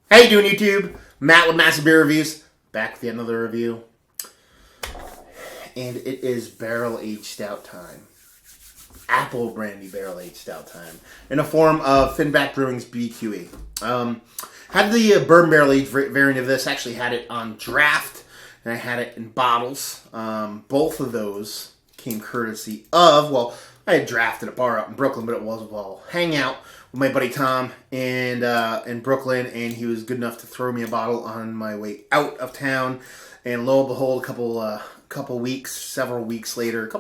How you doing, YouTube? Matt with Massive Beer Reviews, back with another review. And it is barrel-aged stout time. Apple Brandy barrel-aged stout time. In the form of Finback Brewing's BQE. Had the bourbon barrel-aged variant of this. Actually had it on draft, and I had it in bottles. Both of those came courtesy of, well, I had drafted a bar out in Brooklyn, but it was a hangout with my buddy Tom in Brooklyn, and he was good enough to throw me a bottle on my way out of town. And lo and behold, several weeks later,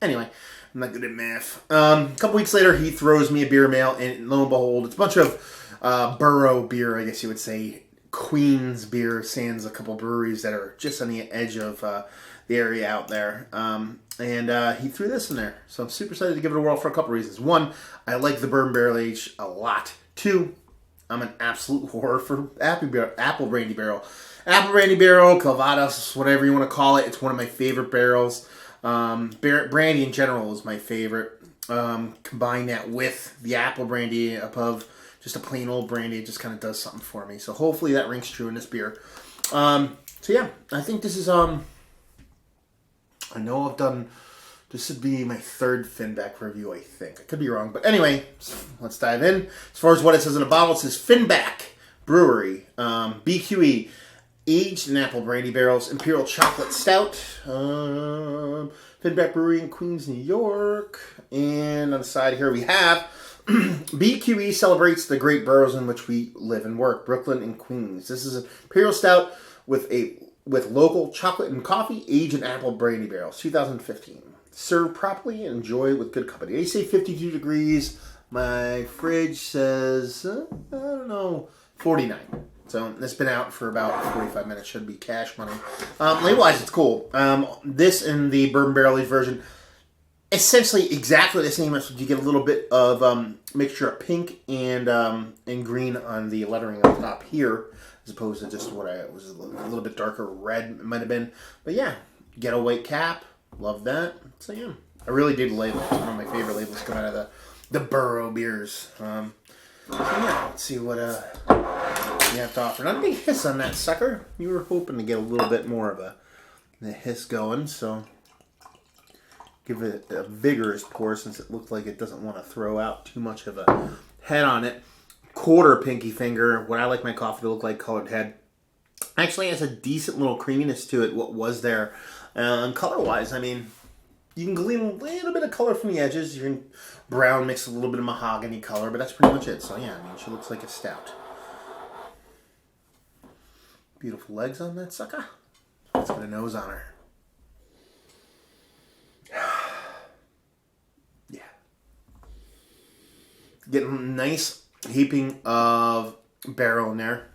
anyway, I'm not good at math. A couple weeks later, he throws me a beer mail, and lo and behold, it's a bunch of borough beer, I guess you would say, Queens beer, sans a couple breweries that are just on the edge of the area out there. And he threw this in there. So I'm super excited to give it a whirl for a couple reasons. One, I like the bourbon barrel age a lot. Two, I'm an absolute whore for Apple Brandy Barrel. Apple Brandy Barrel, Calvados, whatever you want to call it. It's one of my favorite barrels. Brandy in general is my favorite. Combine that with the Apple Brandy above just a plain old brandy, it just kind of does something for me. So hopefully that rings true in this beer. So yeah, I think this is I know this would be my third Finback review, I think. I could be wrong. But anyway, let's dive in. As far as what it says in the bottle, it says Finback Brewery, BQE, aged in apple brandy barrels, Imperial Chocolate Stout, Finback Brewery in Queens, New York. And on the side here we have BQE celebrates the great boroughs in which we live and work, Brooklyn and Queens. This is an Imperial Stout with local chocolate and coffee, aged in apple brandy barrels, 2015. Serve properly and enjoy with good company. They say 52 degrees. My fridge says, 49. So it's been out for about 45 minutes. Should be cash money. Label-wise, it's cool. This in the bourbon barrel-aged version, essentially exactly the same as you get a little bit of mixture of pink and green on the lettering on top here, as opposed to just what I was a little bit darker red it might have been. But yeah, get a white cap. Love that. So yeah, I really did the label. It's one of my favorite labels come out of the borough beers. So yeah, let's see what you have to offer. Not a big hiss on that sucker. You were hoping to get a little bit more of a hiss going, so give it a vigorous pour since it looked like it doesn't want to throw out too much of a head on it. Quarter pinky finger, what I like my coffee to look like, colored head. Actually has a decent little creaminess to it, what was there. And color-wise, I mean, you can glean a little bit of color from the edges. You can brown mix a little bit of mahogany color, but that's pretty much it. So yeah, I mean, she looks like a stout. Beautiful legs on that sucker. Let's get a nose on her. Yeah. Getting a nice heaping of barrel in there.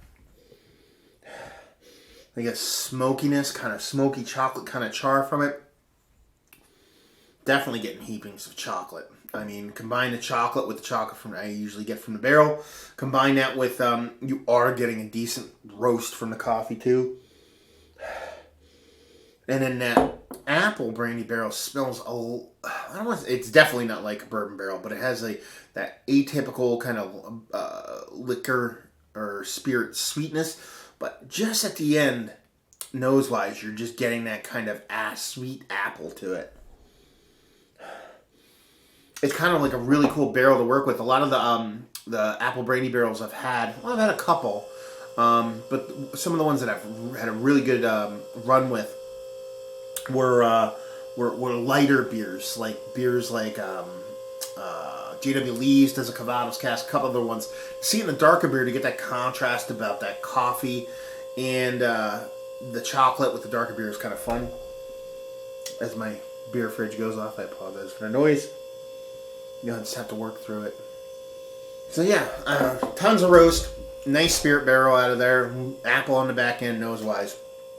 I get smokiness, kind of smoky chocolate kind of char from it. Definitely getting heapings of chocolate. I mean, combine the chocolate with the chocolate I usually get from the barrel. Combine that with, you are getting a decent roast from the coffee too. And then that apple brandy barrel smells it's definitely not like a bourbon barrel, but it has that atypical kind of liquor or spirit sweetness. But just at the end, nose-wise, you're just getting that kind of sweet apple to it. It's kind of like a really cool barrel to work with. A lot of the apple brandy barrels I've had a couple, but some of the ones that I've had a really good run with were lighter beers, like J.W. Lee's does a Calvados cask, a couple other ones. See in the darker beer to get that contrast about that coffee and the chocolate with the darker beer is kind of fun. As my beer fridge goes off, I apologize for the noise. You'll just have to work through it. So yeah, tons of roast, nice spirit barrel out of there, apple on the back end, nose-wise.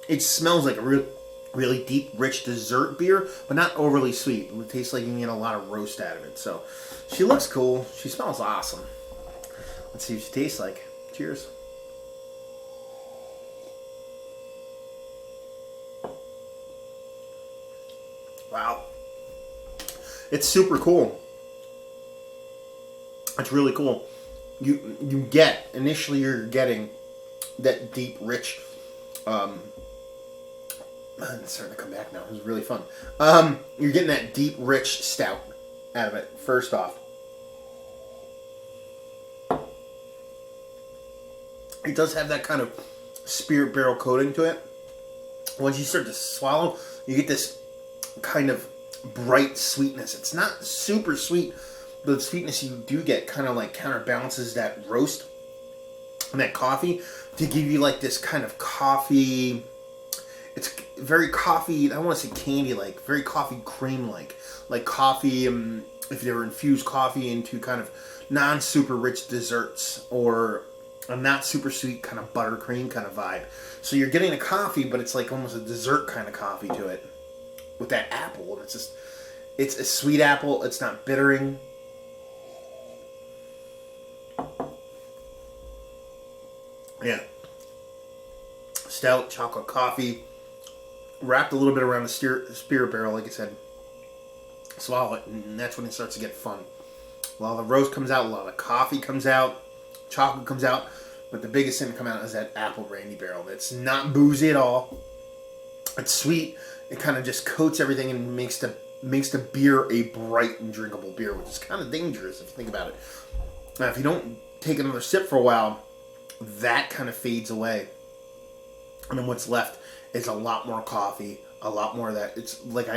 It smells like a really deep, rich dessert beer, but not overly sweet. It tastes like you can get a lot of roast out of it. So she looks cool. She smells awesome. Let's see what she tastes like. Cheers. Wow. It's super cool. It's really cool. you get initially you're getting that deep, rich. It's starting to come back now. It was really fun. You're getting that deep, rich stout out of it. First off, it does have that kind of spirit barrel coating to it. Once you start to swallow, you get this kind of bright sweetness. It's not super sweet, but the sweetness you do get kind of like counterbalances that roast and that coffee to give you like this kind of coffee. It's very coffee. I don't want to say candy-like, very coffee cream-like, like coffee. If you ever infuse coffee into kind of non-super rich desserts or a not super sweet kind of buttercream kind of vibe. So you're getting a coffee, but it's like almost a dessert kind of coffee to it with that apple. And it's a sweet apple. It's not bittering. Yeah. Stout, chocolate coffee, wrapped a little bit around the spirit barrel, like I said. Swallow it, and that's when it starts to get fun. A lot of the roast comes out, a lot of the coffee comes out, chocolate comes out, but the biggest thing to come out is that apple brandy barrel. It's not boozy at all. It's sweet. It kind of just coats everything and makes the beer a bright and drinkable beer, which is kind of dangerous if you think about it. Now, if you don't take another sip for a while, that kind of fades away. And then what's left is a lot more coffee, a lot more of that. It's like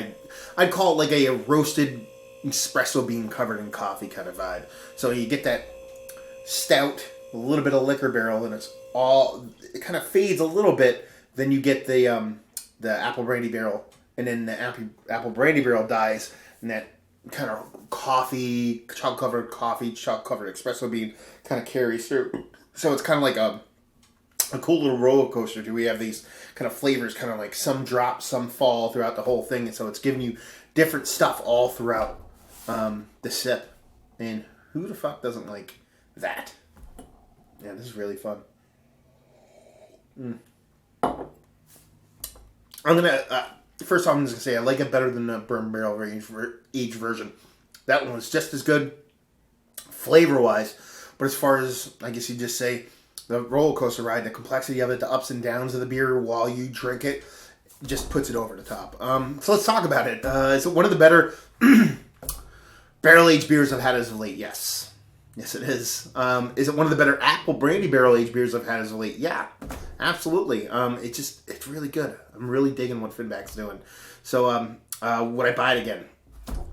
I'd call it like a roasted espresso bean covered in coffee kind of vibe. So you get that stout, a little bit of liquor barrel, and it kind of fades a little bit. Then you get the apple brandy barrel, and then the apple brandy barrel dies, and that kind of coffee, chocolate covered espresso bean kind of carries through. So it's kind of like a cool little roller coaster. We have these kind of flavors, kind of like some drop, some fall throughout the whole thing, and so it's giving you different stuff all throughout the sip. And who the fuck doesn't like that? Yeah, this is really fun. I'm gonna first off, I'm just gonna say I like it better than the bourbon barrel aged version. That one was just as good, flavor wise, but as far as I guess you just say the roller coaster ride, the complexity of it, the ups and downs of the beer while you drink it, just puts it over the top. So let's talk about it. Is it one of the better barrel aged beers I've had as of late? Yes. Yes, it is. Is it one of the better apple brandy barrel aged beers I've had as of late? Yeah, absolutely. It's really good. I'm really digging what Finback's doing. So, would I buy it again?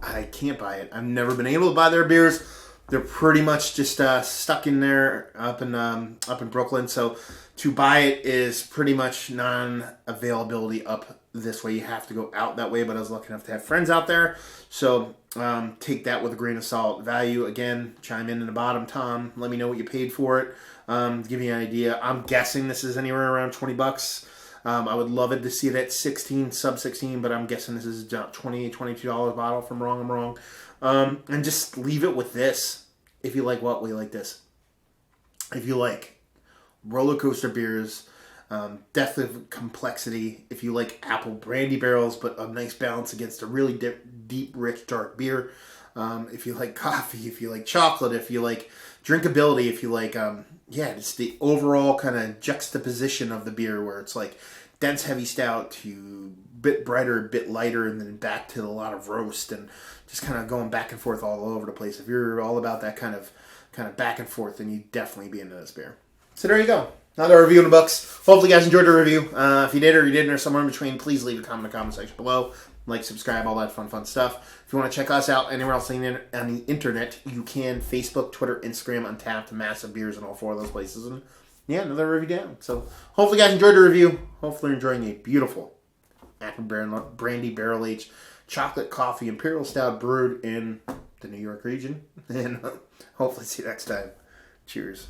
I can't buy it. I've never been able to buy their beers. They're pretty much just stuck in there up in Brooklyn. So to buy it is pretty much non-availability up this way. You have to go out that way. But I was lucky enough to have friends out there. So take that with a grain of salt. Value, again, chime in the bottom, Tom. Let me know what you paid for it. Give me an idea. I'm guessing this is anywhere around $20. I would love it to see it at 16, sub 16, but I'm guessing this is $20, $22 bottle. If I'm wrong, I'm wrong. And just leave it with this. If you like what we like this. If you like roller coaster beers, depth of complexity. If you like apple brandy barrels, but a nice balance against a really deep, rich, dark beer. If you like coffee, if you like chocolate, if you like drinkability, if you like, just the overall kind of juxtaposition of the beer where it's like dense, heavy stout to bit brighter, bit lighter, and then back to a lot of roast and just kind of going back and forth all over the place. If you're all about that kind of back and forth, then you'd definitely be into this beer. So there you go. Another review in the books. Hopefully you guys enjoyed the review. If you did or you didn't or somewhere in between, please leave a comment in the comment section below. Like, subscribe, all that fun stuff. If you want to check us out anywhere else on the internet, you can. Facebook, Twitter, Instagram, Untapped, Massive Beers, and all four of those places. And yeah, another review down. So hopefully you guys enjoyed the review. Hopefully you're enjoying a beautiful apple brandy barrel aged chocolate coffee Imperial Stout brewed in the New York region. And hopefully see you next time. Cheers.